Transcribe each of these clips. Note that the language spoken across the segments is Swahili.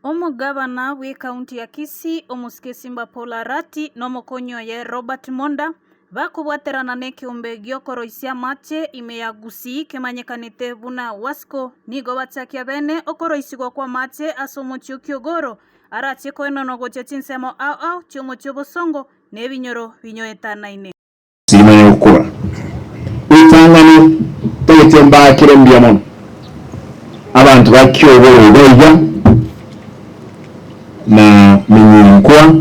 Omugabana we county ya Kisii omusikesimba Paul Arati nomukonyo ye Robert Monda bakubwaterana nekiumbe giokoroisia mache ime ya Gusii kemanyekanite buna Wasco nigo batsakia bene okoroisigwa kwa mache asomochio Kiogoro Arati koenono goche chinsemo au chiomochio bosongo nebinyoro binyoetanaine simanye ukura itangani tetemba kirembya mono abantu bakyoboro boya na minyinkwa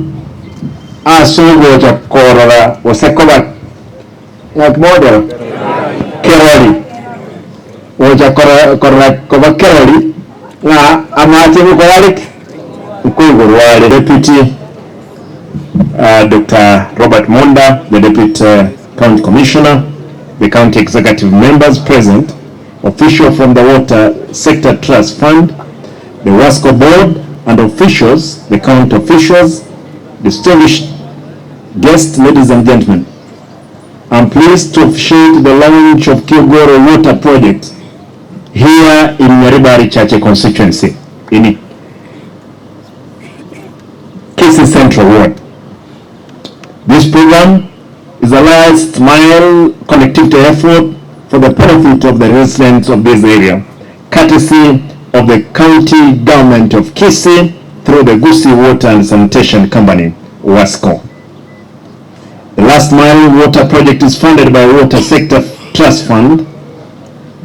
asogo cha korora wasekoba ngakmodo keroli oja korora koba keroli na amati ko yalik Kiogoro Water Deputy Dr. Robert Monda, the Deputy County Commissioner, the County Executive members present, official from the Water Sector Trust Fund, the Wasco Board, and officials, the county officials, distinguished guests, ladies and gentlemen. I'm pleased to officiate the launch of Kiogoro Water Project here in Nyaribari Chache constituency in Kisii Central Ward. This program is a last mile connectivity effort for the benefit of the residents of this area, courtesy of the county government of Kisii through the Kisii Water and Sanitation Company, Wasco. The last mile water project is funded by Water Sector Trust Fund,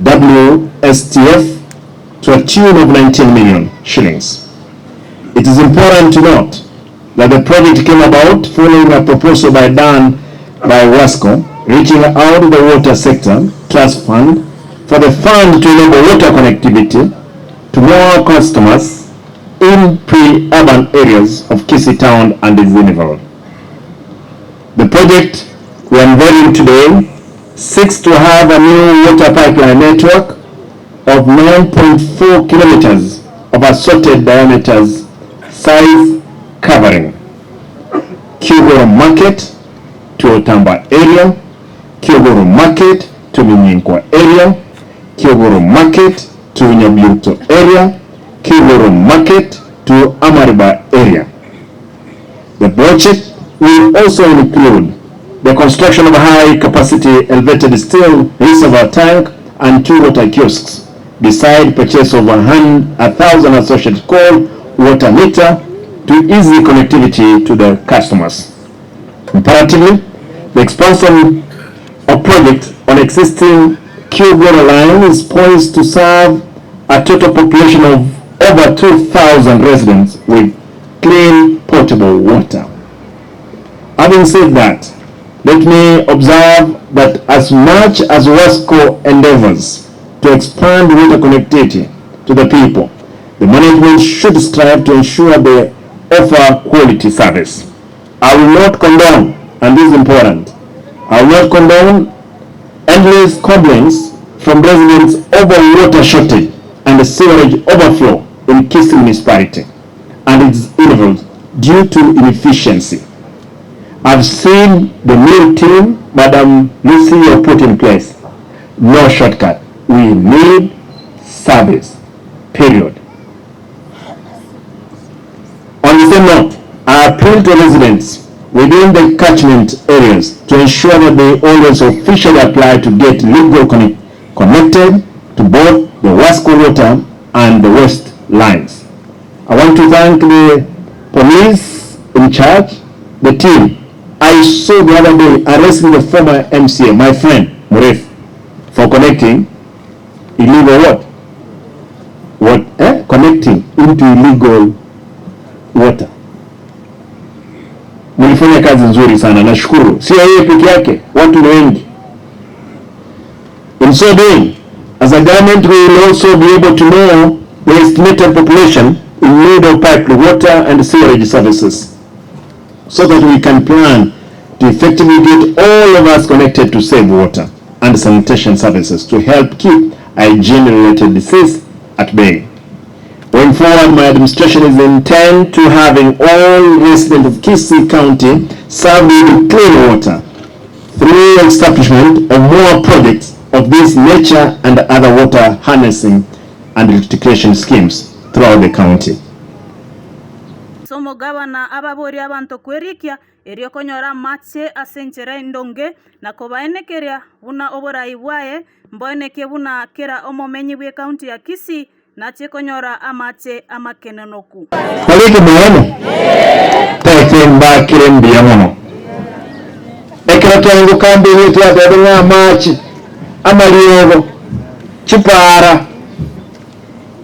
WSTF, to a tune of 19 million shillings. It is important to note that the project came about following a proposal by Wasco, reaching out to the Water Sector Trust Fund for the fund to enable water connectivity to more customers in pre-urban areas of Kisii town and its environs. The project we are unveiling today seeks to have a new water pipeline network of 9.4 kilometers of assorted diameters, size covering Kiogoro Market to Otamba area, Kiogoro Market to Minyinkwa area, Kiogoro Market to Nyabyuto area, Kiogoro Market to Amariba area. The project will also include the construction of a high-capacity elevated steel reservoir tank and 2 water kiosks, beside purchase of 1,000 associated cold water meter to easy connectivity to the customers. Comparatively, the expansion of project on existing Kiogoro line is poised to serve a total population of over 2,000 residents with clean potable water. Having said that, let me observe that as much as Wasco endeavors to expand water connectivity to the people, the management should strive to ensure they offer quality service. I will not condone, and this is important, I will not condone endless complaints from residents over water shortage and the sewerage overflow in Kisii municipality and its intervals due to inefficiency. I've seen the new team, Madam Lucy, put in place. No shortcut. We need service. Period. On the same note, I appeal to residents within the catchment areas to ensure that they always officially apply to get legal connected to both the Wasco water and the waste lines. I want to thank the police in charge, the team. I saw the other day arresting the former MCA, my friend Muref, for connecting illegal connecting into illegal water. Mlifanya kazi nzuri sana, nashukuru. Sio yeye peke yake, watu wengi. In so doing, as a government, we will also be able to know the estimated population in need of piped water and sewerage services, so that we can plan to effectively get all of us connected to safe water and sanitation services to help keep hygiene-related disease at bay. Going forward, my administration is intent to having all residents of Kisii County served with clean water through establishment of more projects of this nature and other water harnessing and electrification schemes throughout the county. omogabana ababori abantu kwerikia erio konyora mache asenchera indonge na kobaenekeria buna oborai bwae mboeneke buna kera omomenyi bwe county ya Kisii nache konyora amache amakenenoku Kaliki mwana teke mbakire mbia mono ekero twangu kambi yetu atadunga amachi amaliogo chipara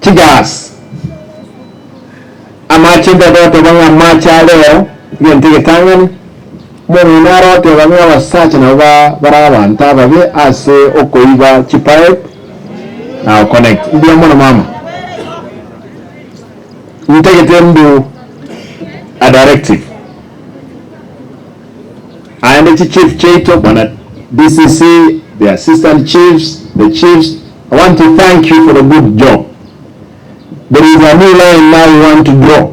chigas amachi ndadoto banga amacha leo yentike tangani mwana narote banga wasacha na bara abantu ababe ase okoiba chipae na connect mbia mono mama nteke mbu a directive and the chief Chaito, DCC, the assistant chiefs, the chiefs, I want to thank you for the good job. There is a new line now we want to draw,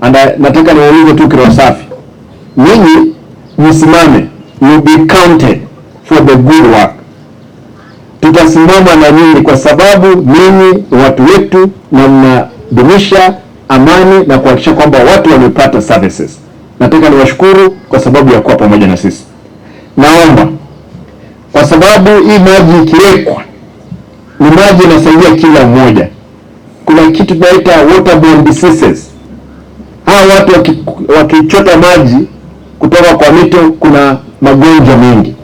and nataka niwaulize tu kiro safi, ninyi msimame, you be counted for the good work. Tutasimama na nyinyi kwa sababu ninyi watu wetu na mnadumisha amani na kuhakikisha kwamba watu wamepata services. Nataka niwashukuru kwa sababu ya kuwa pamoja na sisi. Naomba kwa sababu hii maji ikiwekwa ni maji inasaidia kila mmoja. Kuna kitu tunaita waterborne diseases. Hawa watu wakichota maji kutoka kwa mito kuna magonjwa mengi.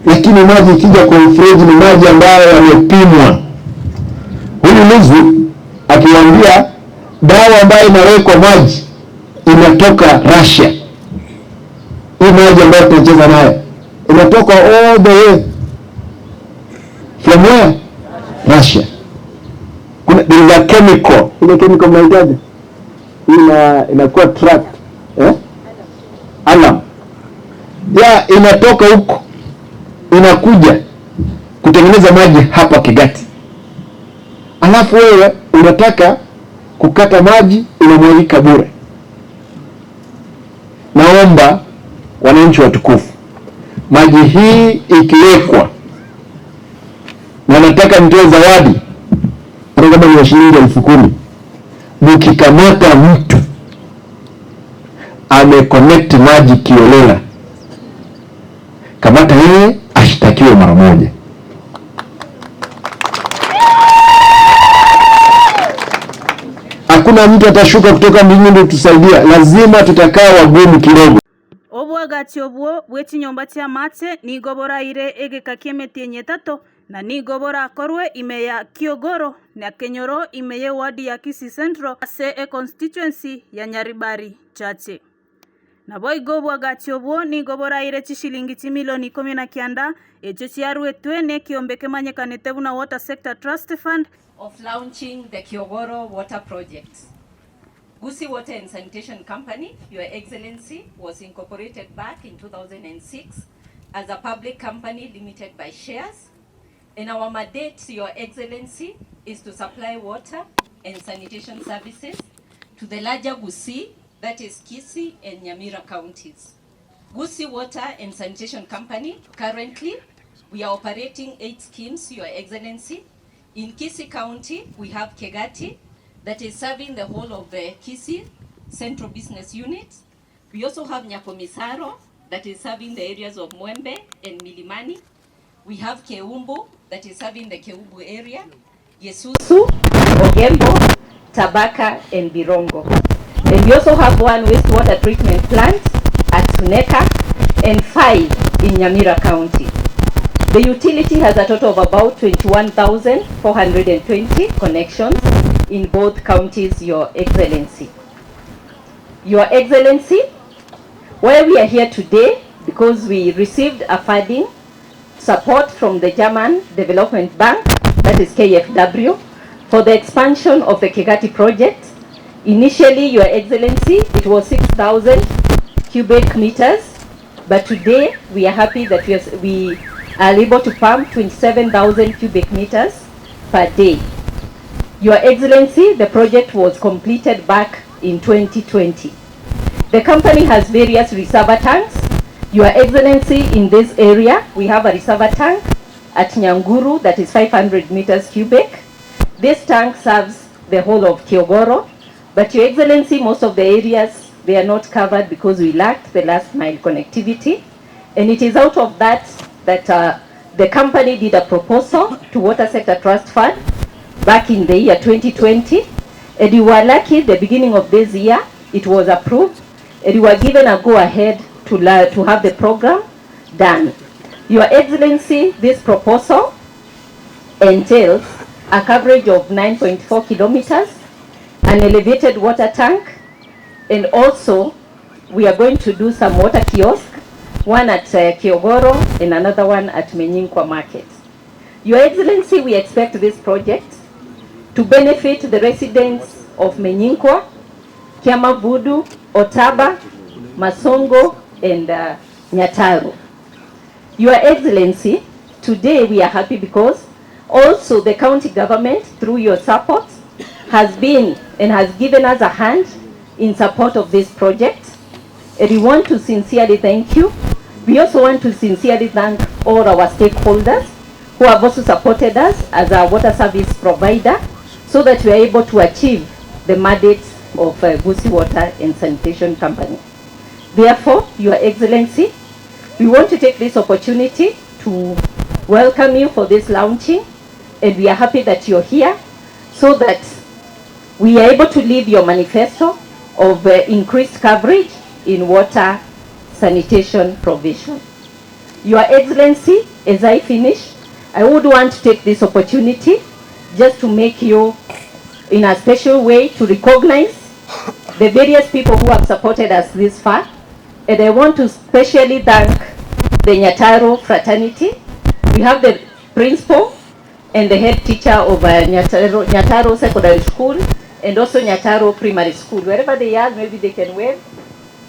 Lakini maji ikija kwa mfereji ni maji ambayo yamepimwa. Huyu Lizu akiwaambia dawa ambayo inawekwa maji inatoka Russia. Hii maji ambayo tunacheza nayo inatoka all the way from where? Russia. There is a chemical. Ile chemical mnaitaje? Inakuwa trapped. Alam. Inatoka huko. Inakuja kutengeneza maji hapa Kigati. Alafu wewe unataka kukata maji unamwagika bure. Naomba wananchi watukufu, maji hii ikiwekwa, na nataka mtoe zawadi hata kama ni shilingi 10,000, mkikamata mtu ameconnect maji kiolela, kamata yeye ashtakiwe mara moja. Hakuna mtu atashuka kutoka mbinguni ndio tusaidia, lazima tutakaa wagumu kidogo. Obwagati obwo bw'ekinyomba kya mache nigoboraire egeka kiemeti enyetato na nigobora akorwe ime ya Kiogoro na Kenyoro ime ye wadi ya Kisii Central ase e constituency ya Nyaribari chache. Nabo igo obwagati obwo nigoboraire chishilingi milioni 19 echo chiarwetwe ne kiombeke manyekanete buna Water Sector Trust Fund of launching the Kiogoro Water project. Kisii Water and Sanitation Company, Your Excellency, was incorporated back in 2006 as a public company limited by shares. And our mandate, Your Excellency, is to supply water and sanitation services to the larger Kisii, that is Kisii and Nyamira counties. Kisii Water and Sanitation Company, currently, we are operating 8 schemes, Your Excellency. In Kisii County, we have Kegati, that is serving the whole of the Kisii Central Business Unit. We also have Nyakomisaro, that is serving the areas of Mwembe and Milimani. We have Keumbu, that is serving the Keumbu area, Yesusu, Ogembo, Tabaka, and Birongo. And we also have 1 wastewater treatment plant at Tuneka and 5 in Nyamira County. The utility has a total of about 21,420 connections in both counties, Your Excellency. Your Excellency, where we are here today because we received a funding support from the German Development Bank, that is KfW, for the expansion of the Kegati project. Initially, Your Excellency, it was 6,000 cubic meters, but today we are happy that we are able to pump 27,000 cubic meters per day. Your Excellency, the project was completed back in 2020. The company has various reservoir tanks. Your Excellency, in this area, we have a reservoir tank at Nyanguru that is 500 meters cubic. This tank serves the whole of Kiogoro, but Your Excellency, most of the areas they are not covered because we lacked the last mile connectivity. And it is out of that the company did a proposal to Water Sector Trust Fund back in the year 2020. And we were lucky the beginning of this year, it was approved. And we were given a go-ahead to have the program done. Your Excellency, this proposal entails a coverage of 9.4 kilometers, an elevated water tank, and also we are going to do some water kiosk, one at Kiogoro and another one at Menyinkwa Market. Your Excellency, we expect this project to benefit the residents of Menyinkwa, Kiamavudu, Otaba, Masongo, and Nyataru. Your Excellency, today we are happy because also the county government, through your support, has been and has given us a hand in support of this project. And we want to sincerely thank you. We also want to sincerely thank all our stakeholders who have also supported us as a water service provider so that we are able to achieve the mandate of Kisii Water and Sanitation Company. Therefore, Your Excellency, we want to take this opportunity to welcome you for this launching, and we are happy that you're here so that we are able to leave your manifesto of increased coverage in water sanitation provision. Your Excellency, as I finish, I would want to take this opportunity just to make you in a special way to recognize the various people who have supported us this far. And I want to specially thank the Nyataru fraternity. We have the principal and the head teacher of Nyataru Secondary School and also Nyataru Primary School. Wherever they are, maybe they can wave.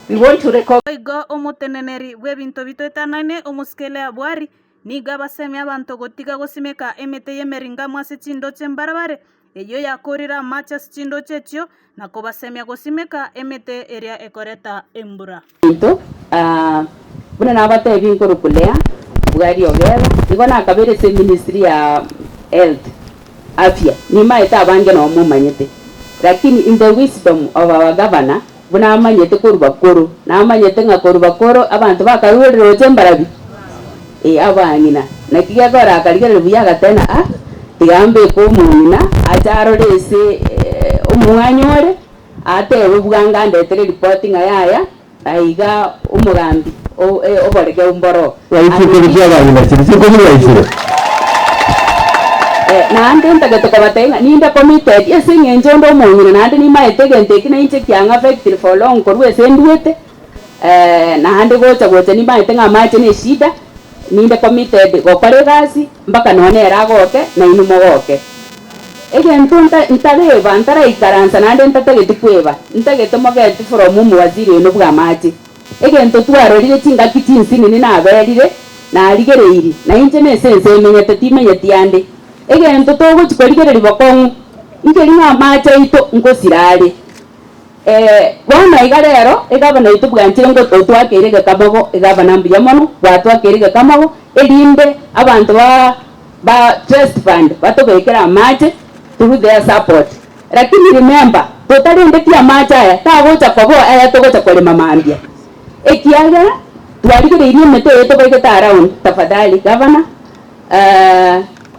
We want to recognize Oigo omuteneneri webinto bitoetanane omuskele abwari niga basemi abantu gotiga gosimeka emete yemeringa mwase chindo chembarabare eyo yakorira macha chindo chechio nako basemia gosimeka emete eria ekoreta embura buna nabate binkoro kulea bwari ogera igona kabere se ministry ya health afya ni maeta abange no mumanyete lakini in the wisdom of our governor buna amanyete korubakoro na amanyete ngakorubakoro abantu bakaruriro chembarabi abanyina nakiga gora akarigere buyaga tena tigambe ko munina acharo rese umwanyore atewe bwanga ndetere reporting ayaya aiga umugambi oboreke umboro waifike abanyina siriko niwaifire nande ntagatoka batenga ninda committed yesinge njondo munina nande ni maete kina inche kyanga affected for long korwe senduete nande gocha ni maete ngamache ne shida ninda committed gokore gasi mpaka none eragoke na inumo goke egento ntareba ntara ikaransa nande ntatageti kweba ntageti mogeti from mumu waziri no bwamachi egento twarorire chingaki chinsini ni naberire na arigereiri na inche ne sense menyete timenyeti ande egento togo chikorigere ribokongu ingeri ngamacha ito ngosirare bona igarero egabana ito bwanchire ngo twakirege kabogo egabana mbuya mono twakirege kamago elinde abantu ba trust fund batogekera mache through their support lakini remember totally ndetia macha aya tagocha kobo aya togocha kole mamambia ekiaga twarigere iri mete yeto bageta around tafadhali governor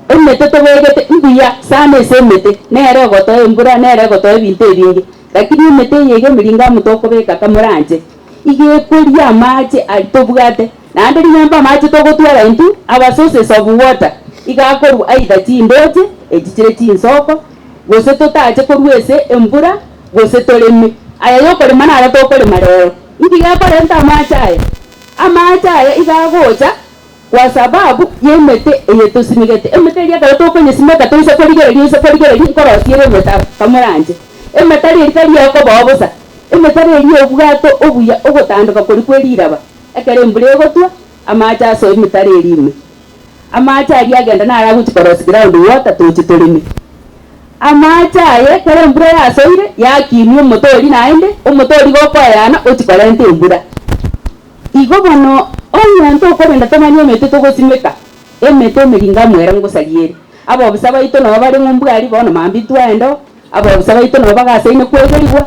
emete tobegete mbuya sana semete nere goto embura nere goto ebintu ebingi lakini emete yege miringa mutoko beka kamuranje ige kuria mache altobugate nande rinyamba mache togotwara into our sources of water igakoru aida chindoje ejichire chinsoko gose totaje korwese embura gose tolemi aya yokore manara tokore marero ndiga parenta amacha aya igagocha kwa sababu yemete eyetusimigete emete ya kala tokonye simeka toisa korigere korosiere meta kamuranje emete ri yako babosa emete ri obwato obuya ogotanduka kori kweriraba ekere mbure gotwa amacha so emete ri ime amacha ari agenda nara guti cross ground water tuchitolimi amacha aya kere mbure ya soire ya kimyo motori nainde omotori gokoyana uchikorente mbura igobono onyanto okobenda tomanye emete togosimeka emete miringa mwera ngosaliere abo bisaba ito no bari ngumbwari bono mambi twendo abo bisaba ito no bagaseine kwegerigwa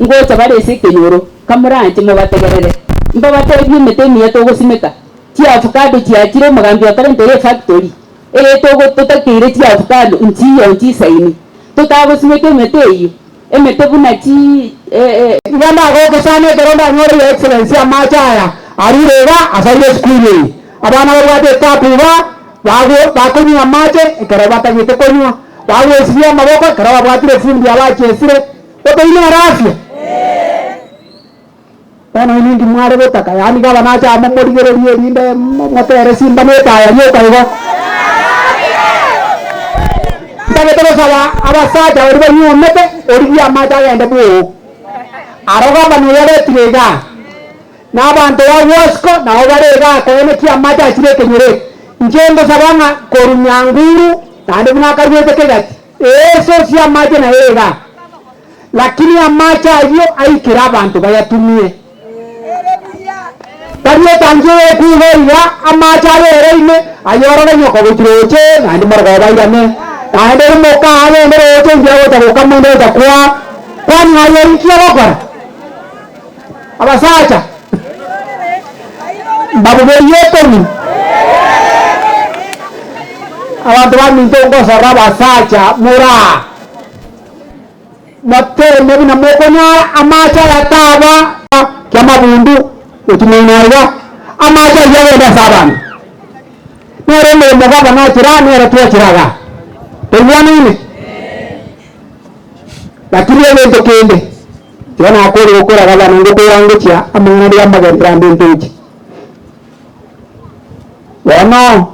ngocha barese kenyoro kamuranje mubategerere mbabatebie metemi yeto gusimeka ti avocado ti achire magambi akarente ye factory togo tutakire ti avocado nti saini tutagusimeka meteyi emete buna ti ngana go kesane keronda ngore ya excellence ya machaya arirega asaire skuli abana barwate tapuba bakunywa amache ikarabata gite kunywa wawesiria maboko karaba bwatire fundi abachesire otoine arafia bana hindi mware gotaka yani gaba nacha amomorigererie rinde motere simba netaya yokaigo ndagete sawa abasaja ori banyu mete ori amacha gende bu aroga banu yare tirega na bantu wa wosko na obarega ko ene ki amacha chire kenyere njendo sabanga korunyanguru tande buna karwete kegati eso si amacha na ega lakini amacha hiyo aikira bantu bayatumie tanye tanje kuhoya amacha yereine ayoro nyoko gutroche andi margo bairane ande moka ane ndroche njawo tabukamende takwa kwani ayeri kiogora abasacha babu beyetoni abantu bamintongo saraba sacha mura mate nebina mokonya amacha yataba kama bundu utumenaiwa amacha yawenda sabana nere mo mogaba na chira nere tuachiraga tebwana ile lakini yeye ndo kende tena akori ukora gaba ngoko yangu chia amangani ya magandra ndinduji wana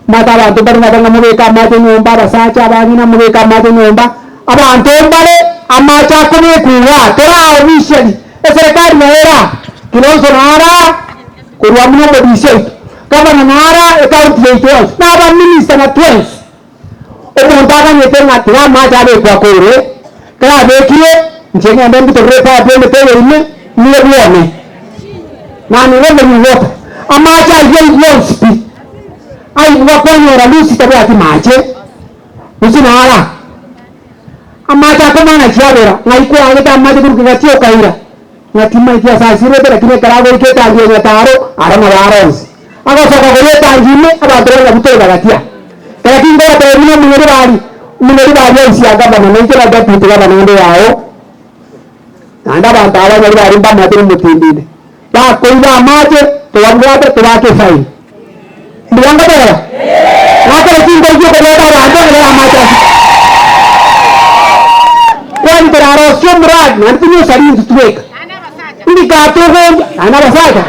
mata bantu bari nabanga mubeka amache nyumba basacha banyina mubeka amache nyumba abantu mbale amacha kumi kuwa tora officially serikali yera kilonzo nara kurwa mno bodise kama nara account yetu na ba minister na twins omontaga nyetenga tira macha be kwa kore kala bekire njenga ndembi to repa hapo mtele ime niwe buone na niwe mwote amacha yeye loans ai wakwanyora lusi tabati mache usinara amacha kama na chiabera ngaiko angeta amacha kurukatio kaira ngatima ikia sasire bera kine karago iketa ndio nyataro arana waronzi agasoka goleta ngime abadora butoro bagatia lakini ngora tayari muneri bari isiaga bana nengera deputy gaba nende yao anda bantaba bari bari bamadiri mutindine ba koiba amache tawangwate tawake fine ndianga bera ngata kingo hiyo kwa baba ando ngara amache kwani tararo somrad nantinyo sari ntuweka ndi kato go ana basaka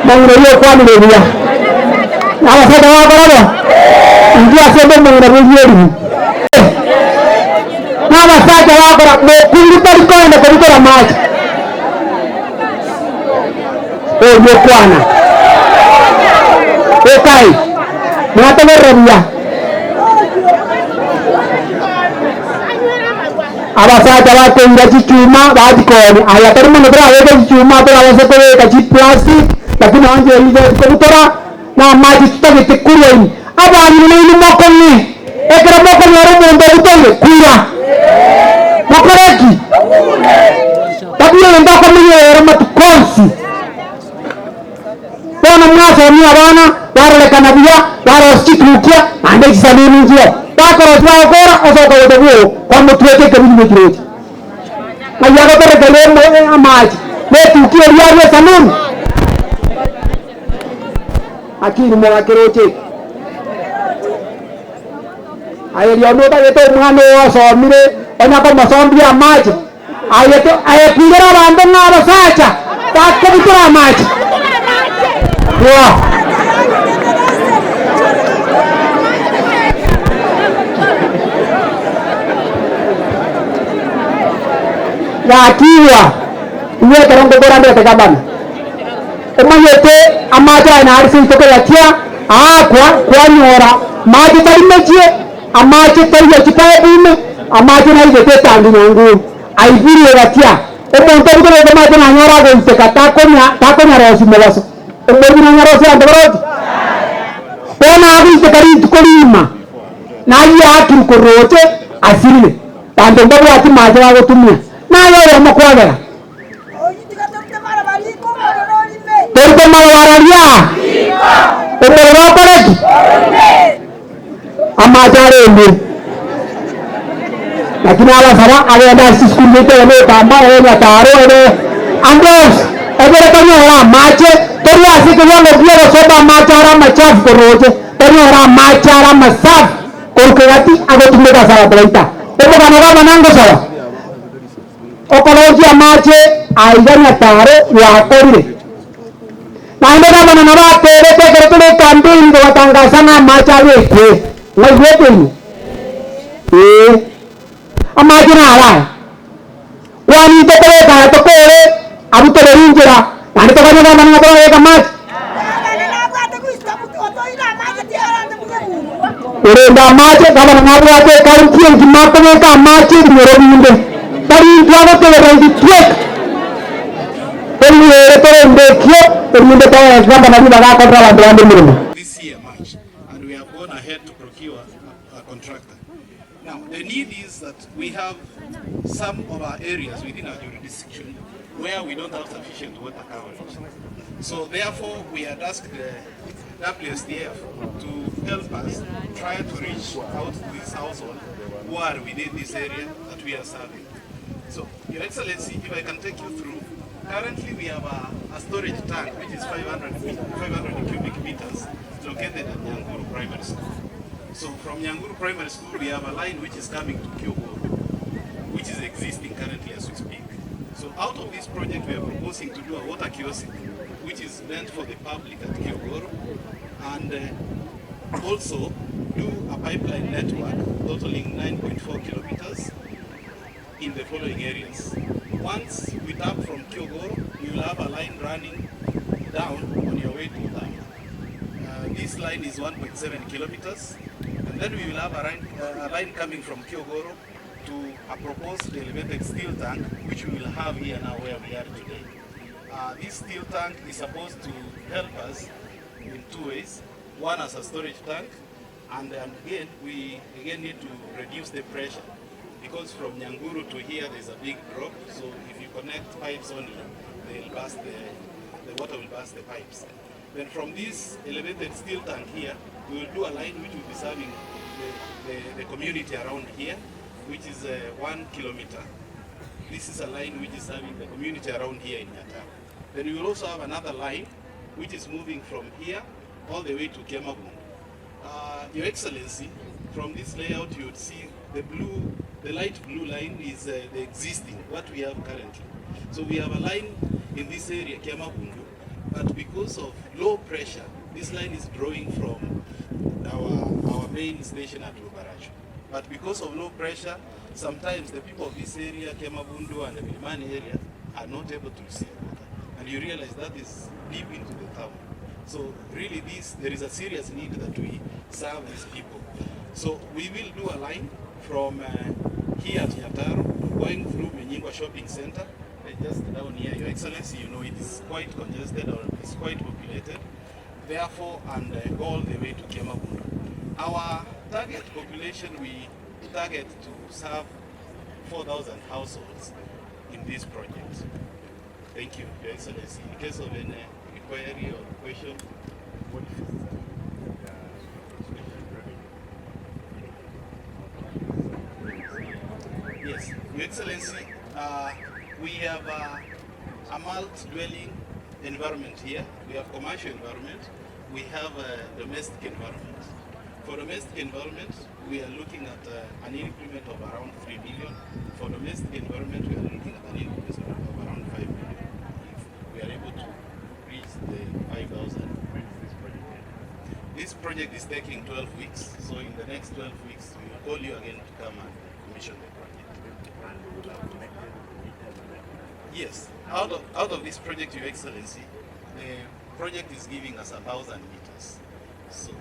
mangro yo kwani ndia abasaka bakorabo ndia sebe mangro buyeri n'abasaka bakora kungu tari kwenda kubikora maji oyo kwana ekai mwategererya abasaka bakenga chichuma bajikoni ayatari muno bra wega chichuma bra wasakoweka chiplastic lakini anje ile kutora na maji tutagete kureni abantu ni mokonni ekera mokonni ro mundo butonge kuira makoreki tabia ndako miyero matukonsi bona mwaso ni abana warole kanabia waro chitukia ande chisalini njio bakoro twakora osoko wotebuo kwa mutweke kabini kiroji mayago tere kelemo amaji wetu kio yari sanuni akini mwa kiroji ayeri onota yeto mwana wasomire onako masombi amaji ayeto ayekira bando ngaba sacha bakobitira amaji wow yakiwa uwe karongo gorande tekabana emayete amaja na arisi toke yatia kwa nyora maji tarimejie amaje tari yachipae bume amaje na ije tangi nyangu aibiri yatia omonto bukore de maji na nyora go iteka takonya rosi mewaso omonto na nyora rosi andoroti ona abi tekari tukolima na ya akiri korote asirine bantu babwati maje bagotumia nayo omokwagera torite marwararia okorora okoreki amaje arende lakini abasaba agenda siskulu ite kama nyataro andos ebere kanyora amaje tori asikirwango bwego soba machara machafu koroje tanyora machara masafu korkegati agotumika sara traita obogano gaba nango sara okoloji amaje aiganya taro yakorire naende gaba na nabatere tekere tuli campaign gotangaza na amaje abekwe ngaiweteni amaje na ala wani tokoreka tokore abutore injira nani tokanya gaba na tokore amaje urenda amaje gaba na nabwate kaunti ngimapeleka amaje ngorobinde bari ntwago tegereje twek elire torendekyo elinde tawa gaba na bibaga kontra abantu bandi mirimo this year March, and we have gone ahead to procure a contractor. Now the need is that we have some of our areas within our jurisdiction where we don't have sufficient water coverage. So therefore we had asked the WSDF to help us try to reach out to this household who are within this area that we are serving. So, Your Excellency, if I can take you through, currently we have a storage tank which is 500 cubic meters located at Nyanguru Primary School. So from Nyanguru Primary School we have a line which is coming to Kiogoro, which is existing currently as we speak. So out of this project we are proposing to do a water kiosk which is meant for the public at Kiogoro, and also do a pipeline network totaling 9.4 kilometers in the following areas. Once we tap from Kiogoro, you will have a line running down on your way to Tam. This line is 1.7 kilometers, and then we will have a line coming from Kiogoro to a proposed elevated steel tank, which we will have here now where we are today. This steel tank is supposed to help us in two ways. One as a storage tank, and again we need to reduce the pressure, because from Nyanguru to here there's a big drop, so if you connect pipes only, they'll burst the water will burst the pipes. Then from this elevated steel tank here, we will do a line which will be serving the community around here, which is 1 kilometer. This is a line which is serving the community around here in Nyatara. Then we will also have another line which is moving from here all the way to Kemabundu. Your Excellency, from this layout you would see the light blue line is the existing, what we have currently. So we have a line in this area, Kemabundu, but because of low pressure, this line is drawing from our main station at Lubaracho. But because of low pressure, sometimes the people of this area, Kemabundu and the Milimani area, are not able to receive water. And you realize that is deep into the town. So really there is a serious need that we serve these people. So we will do a line from here at Nyataro, going through Menyingwa Shopping Center, just down here, Your Excellency, you know it is quite congested or it's quite populated, therefore, and go all the way to Kemabundu. Our target population, we target to serve 4,000 households in this project. Thank you, Your Excellency. In case of any inquiry or question, what is Yes, Your Excellency, we have a multi-dwelling environment here. We have commercial environment. We have a domestic environment. For domestic environment, we are looking at an increment of around 3 million. For domestic environment, we are looking at an increment of around 5 million. If we are able to reach the 5,000. This project is taking 12 weeks, so in the next 12 weeks, we will call you again to come and commission the project. Yes, out of this project, Your Excellency, the project is giving us 1,000 meters. So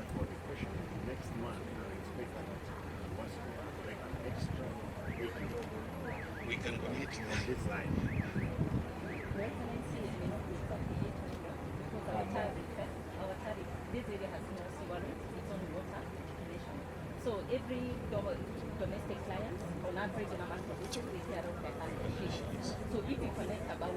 we can connect this line. This area has no sewerage, it's only water circulation. So every domestic client, on average, in a month, we pay around 500 fish. So if you collect about